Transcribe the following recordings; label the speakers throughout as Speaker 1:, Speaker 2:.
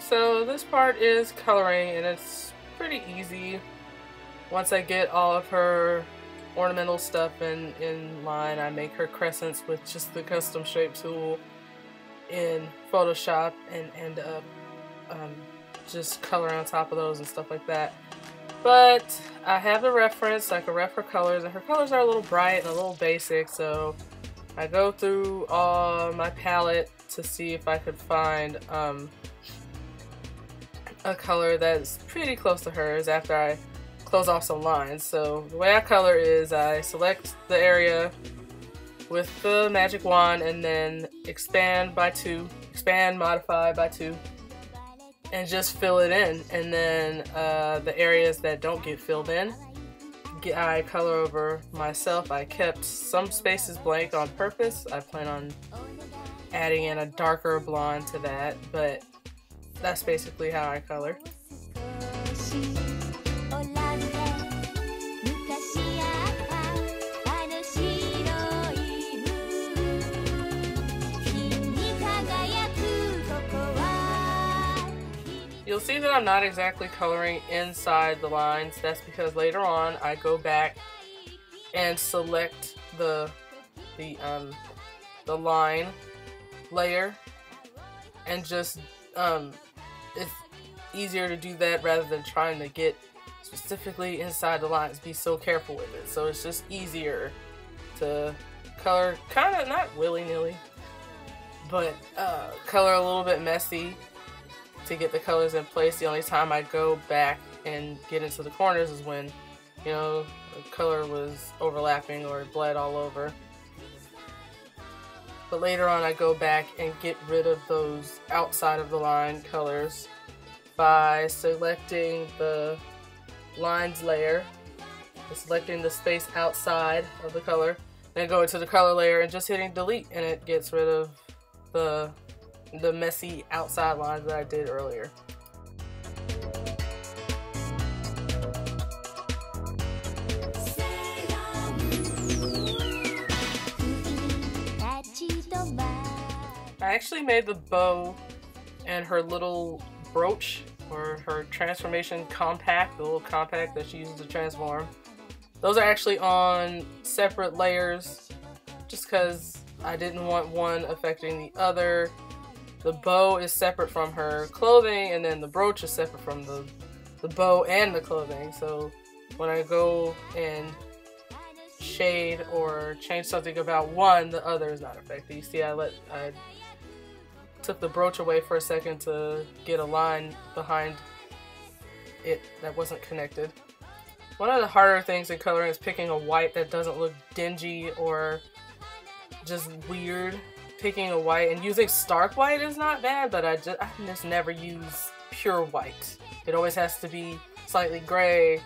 Speaker 1: so this part is coloring, and it's pretty easy. Once I get all of her ornamental stuff in line, I make her crescents with just the custom shape tool in Photoshop and end up just coloring on top of those and stuff like that. But I have the reference, I can ref her colors, and her colors are a little bright and a little basic, so I go through all my palette to see if I could find a color that's pretty close to hers after I close off some lines. So the way I color is I select the area with the magic wand and then expand by 2, expand, modify by 2, and just fill it in. And then the areas that don't get filled in, I color over myself. I kept some spaces blank on purpose. I plan on adding in a darker blonde to that, but that's basically how I color. You'll see that I'm not exactly coloring inside the lines. That's because later on I go back and select the line layer, and just it's easier to do that rather than trying to get specifically inside the lines, be so careful with it. So it's just easier to color kind of not willy-nilly, but color a little bit messy to get the colors in place. The only time I go back and get into the corners is when, you know, the color was overlapping or it bled all over. But later on I go back and get rid of those outside of the line colors by selecting the lines layer, selecting the space outside of the color, then go into the color layer and just hitting delete, and it gets rid of the messy outside lines that I did earlier. I actually made the bow and her little brooch, or her transformation compact, the little compact that she uses to transform. Those are actually on separate layers just because I didn't want one affecting the other. The bow is separate from her clothing, and then the brooch is separate from the bow and the clothing. So when I go and shade or change something about one, the other is not affected. You see, I took the brooch away for a second to get a line behind it that wasn't connected. One of the harder things in coloring is picking a white that doesn't look dingy or just weird. Picking a white and using stark white is not bad, but I just never use pure white. It always has to be slightly gray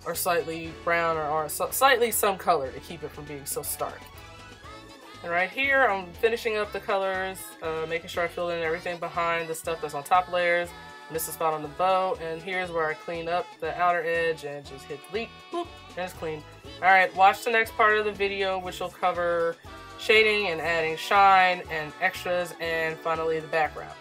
Speaker 1: or slightly brown or slightly some color to keep it from being so stark. And right here I'm finishing up the colors, making sure I fill in everything behind the stuff that's on top layers. Miss a spot on the bow, and here's where I clean up the outer edge and just hit delete, whoop, and it's clean. Alright, watch the next part of the video, which will cover shading and adding shine and extras, and finally the background.